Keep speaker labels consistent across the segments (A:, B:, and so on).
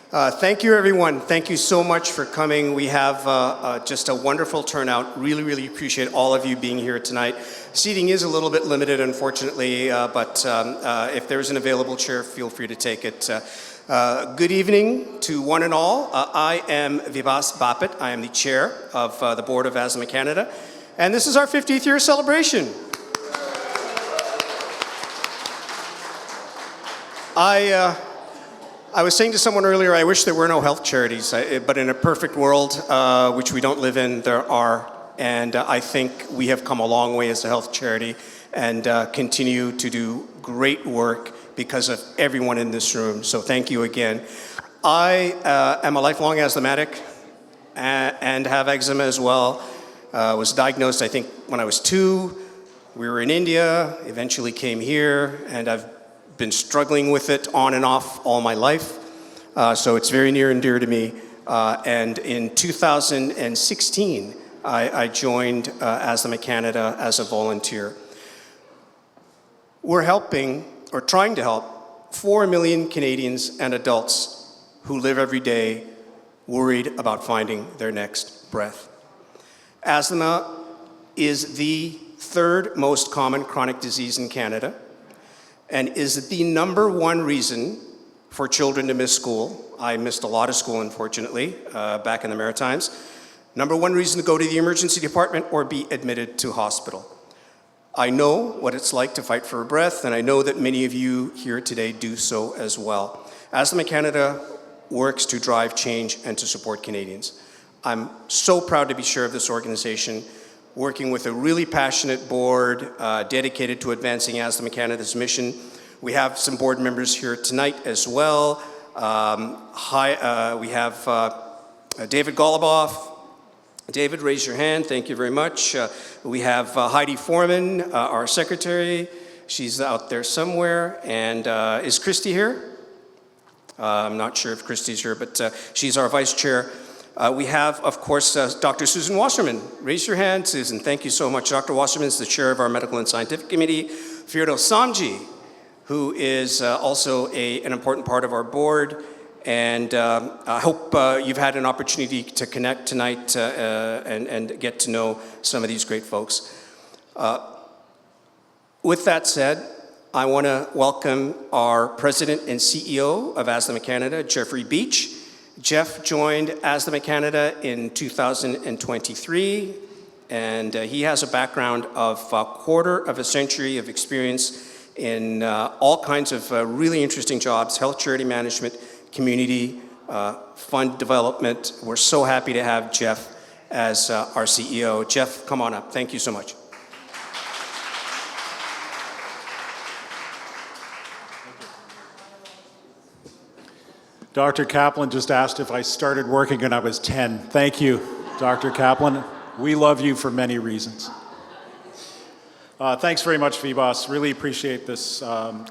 A: Thank you, everyone. Thank you so much for coming. We have just a wonderful turnout. Really appreciate all of you being here tonight. Seating is a little bit limited, unfortunately, but if there's an available chair, feel free to take it. Good evening to one and all. I am Vibhas Bapit. I am the chair of the Board of Asthma Canada, and this is our 50th year celebration. I was saying to someone earlier, I wish there were no health charities, but in a perfect world, which we don't live in, there are. And I think we have come a long way as a health charity and continue to do great work because of everyone in this room. So thank you again. I am a lifelong asthmatic and have eczema as well. Was diagnosed, I think, when I was 2. We were in India, eventually came here, and I've been struggling with it on and off all my life, so it's very near and dear to me. And in 2016, I joined Asthma Canada as a volunteer. We're helping, or trying to help, 4 million Canadians and adults who live every day worried about finding their next breath. Asthma is the 3rd most common chronic disease in Canada, and is the #1 reason for children to miss school. I missed a lot of school, unfortunately, back in the Maritimes. #1 reason to go to the emergency department or be admitted to hospital. I know what it's like to fight for a breath, and I know that many of you here today do so as well. Asthma Canada works to drive change and to support Canadians. I'm so proud to be chair of this organization, working with a really passionate board dedicated to advancing Asthma Canada's mission. We have some board members here tonight as well. We have David Goluboff. David, raise your hand. Thank you very much. We have Heidi Foreman, our secretary. She's out there somewhere. And is Christy here? I'm not sure if Christy's here, but she's our vice chair. We have, of course, Dr. Susan Wasserman. Raise your hand, Susan. Thank you so much. Dr. Wasserman is the chair of our Medical and Scientific Committee. Firdaus Samji, who is also an important part of our board. And I hope you've had an opportunity to connect tonight and get to know some of these great folks. With that said, I want to welcome our President and CEO of Asthma Canada, Jeffrey Beach. Jeff joined Asthma Canada in 2023, and he has a background of a quarter of a century of experience in all kinds of really interesting jobs, health charity management, community fund development. We're so happy to have Jeff as our CEO. Jeff, come on up. Thank you so much.
B: Dr. Kaplan just asked if I started working when I was 10. Thank you, Dr. Kaplan. We love you for many reasons. Thanks very much, Vibhas. Really appreciate this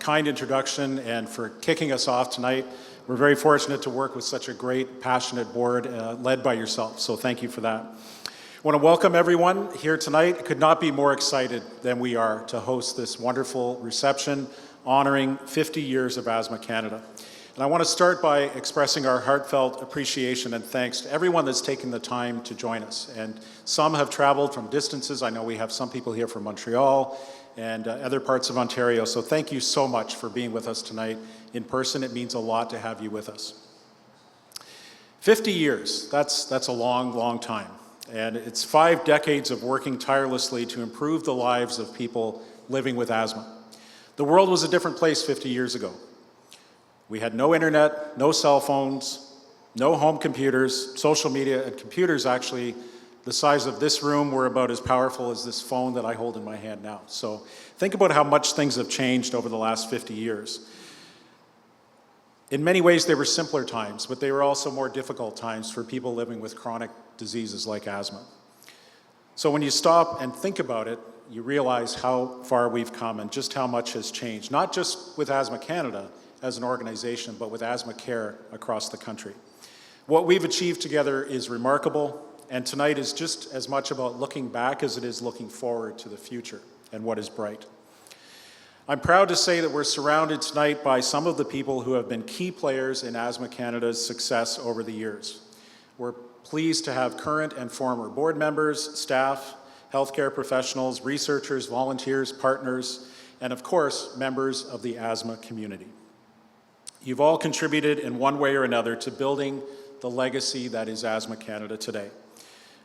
B: kind introduction and for kicking us off tonight. We're very fortunate to work with such a great, passionate board led by yourself, so thank you for that. I want to welcome everyone here tonight. Could not be more excited than we are to host this wonderful reception honoring 50 years of Asthma Canada. And I want to start by expressing our heartfelt appreciation and thanks to everyone that's taken the time to join us. And some have traveled from distances. I know we have some people here from Montreal and other parts of Ontario. So thank you so much for being with us tonight in person. It means a lot to have you with us. 50 years, that's a long time. And it's 5 decades of working tirelessly to improve the lives of people living with asthma. The world was a different place 50 years ago. We had no internet, no cell phones, no home computers, social media, and computers actually the size of this room were about as powerful as this phone that I hold in my hand now. So think about how much things have changed over the last 50 years. In many ways, they were simpler times, but they were also more difficult times for people living with chronic diseases like asthma. So when you stop and think about it, you realize how far we've come and just how much has changed, not just with Asthma Canada as an organization, but with asthma care across the country. What we've achieved together is remarkable, and tonight is just as much about looking back as it is looking forward to the future and what is bright. I'm proud to say that we're surrounded tonight by some of the people who have been key players in Asthma Canada's success over the years. We're pleased to have current and former board members, staff, healthcare professionals, researchers, volunteers, partners, and of course, members of the asthma community. You've all contributed in one way or another to building the legacy that is Asthma Canada today.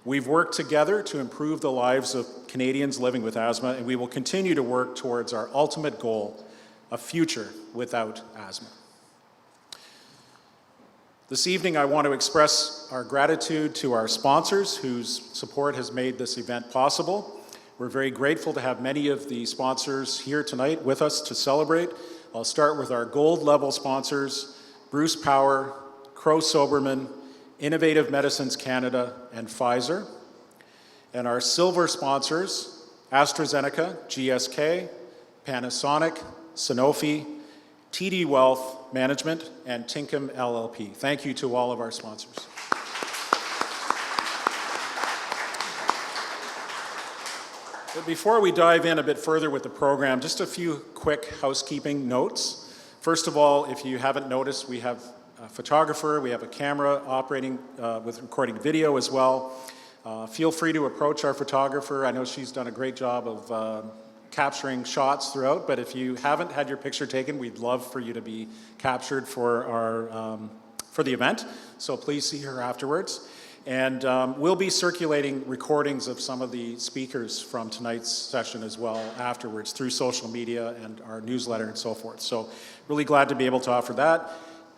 B: We've worked together to improve the lives of Canadians living with asthma, and we will continue to work towards our ultimate goal, a future without asthma. This evening, I want to express our gratitude to our sponsors whose support has made this event possible. We're very grateful to have many of the sponsors here tonight with us to celebrate. I'll start with our gold level sponsors, Bruce Power, Crow Soberman, Innovative Medicines Canada, and Pfizer. And our silver sponsors, AstraZeneca, GSK, Panasonic, Sanofi, TD Wealth Management, and Tinkham LLP. Thank you to all of our sponsors. But before we dive in a bit further with the program, just a few quick housekeeping notes. First of all, if you haven't noticed, we have a photographer, we have a camera operating with recording video as well. Feel free to approach our photographer. I know she's done a great job of capturing shots throughout, but if you haven't had your picture taken, we'd love for you to be captured for for the event. So please see her afterwards. And we'll be circulating recordings of some of the speakers from tonight's session as well afterwards through social media and our newsletter and so forth. So really glad to be able to offer that.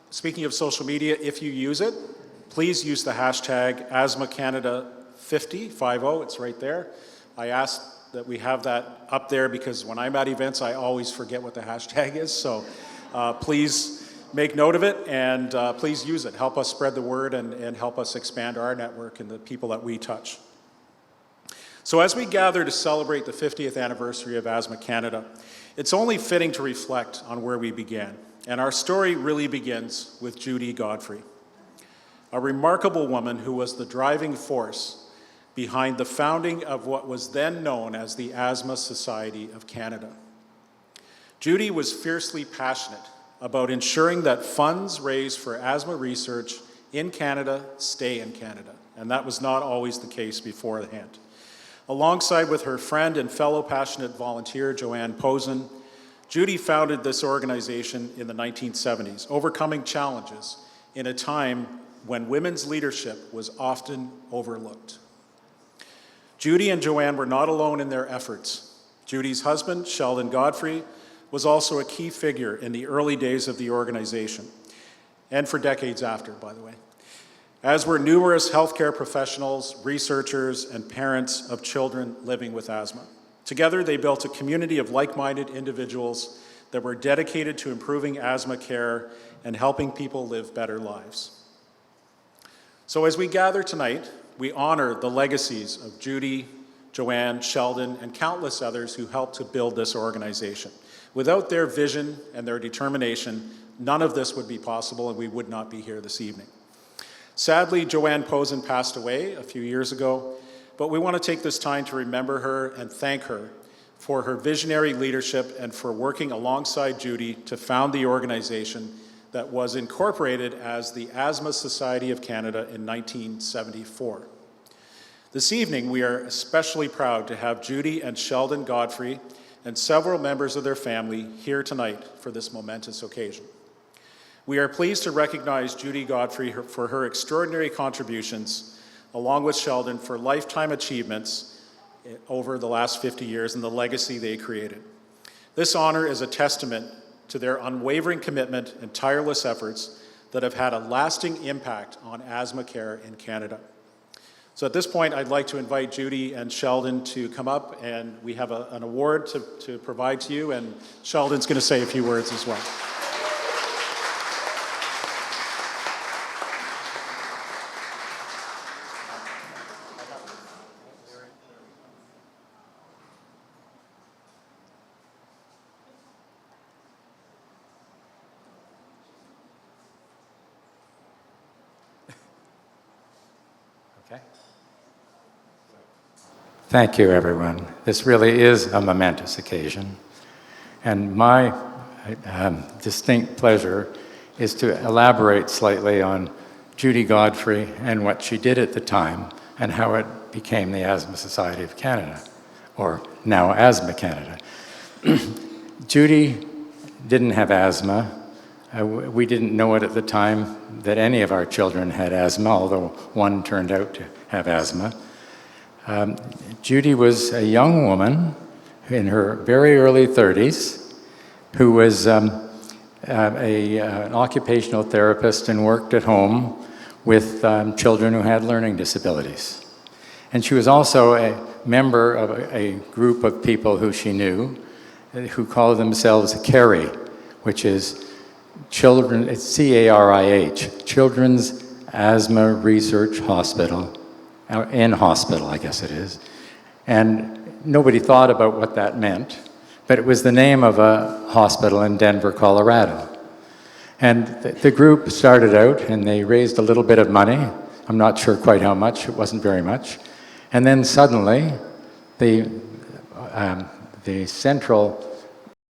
B: Speaking of social media, if you use it, please use the hashtag AsthmaCanada50, it's right there. I asked that we have that up there because when I'm at events, I always forget what the hashtag is. So please make note of it and please use it. Help us spread the word and help us expand our network and the people that we touch. So as we gather to celebrate the 50th anniversary of Asthma Canada, it's only fitting to reflect on where we began. And our story really begins with Judy Godfrey, a remarkable woman who was the driving force behind the founding of what was then known as the Asthma Society of Canada. Judy was fiercely passionate about ensuring that funds raised for asthma research in Canada stay in Canada, and that was not always the case beforehand. Alongside with her friend and fellow passionate volunteer, Joanne Posen, Judy founded this organization in the 1970s, overcoming challenges in a time when women's leadership was often overlooked. Judy and Joanne were not alone in their efforts. Judy's husband, Sheldon Godfrey, was also a key figure in the early days of the organization, and for decades after, by the way, as were numerous healthcare professionals, researchers, and parents of children living with asthma. Together, they built a community of like-minded individuals that were dedicated to improving asthma care and helping people live better lives. So as we gather tonight, we honor the legacies of Judy, Joanne, Sheldon, and countless others who helped to build this organization. Without their vision and their determination, none of this would be possible and we would not be here this evening. Sadly, Joanne Posen passed away a few years ago, but we want to take this time to remember her and thank her for her visionary leadership and for working alongside Judy to found the organization that was incorporated as the Asthma Society of Canada in 1974. This evening, we are especially proud to have Judy and Sheldon Godfrey and several members of their family here tonight for this momentous occasion. We are pleased to recognize Judy Godfrey for her extraordinary contributions, along with Sheldon for lifetime achievements over the last 50 years and the legacy they created. This honor is a testament to their unwavering commitment and tireless efforts that have had a lasting impact on asthma care in Canada. So at this point, I'd like to invite Judy and Sheldon to come up, and we have an award to provide to you, and Sheldon's going to say a few words as well.
C: Thank you, everyone. This really is a momentous occasion. And my distinct pleasure is to elaborate slightly on Judy Godfrey and what she did at the time and how it became the Asthma Society of Canada, or now Asthma Canada. Judy didn't have asthma. We didn't know it at the time that any of our children had asthma, although one turned out to have asthma. Judy was a young woman in her very early 30s who was an occupational therapist and worked at home with children who had learning disabilities. And she was also a member of a group of people who she knew who called themselves CARIH, which is Children, it's C-A-R-I-H, Children's Asthma Research Hospital, in hospital, I guess it is. And nobody thought about what that meant, but it was the name of a hospital in Denver, Colorado. And the group started out and they raised a little bit of money. I'm not sure quite how much, it wasn't very much. And then suddenly, the central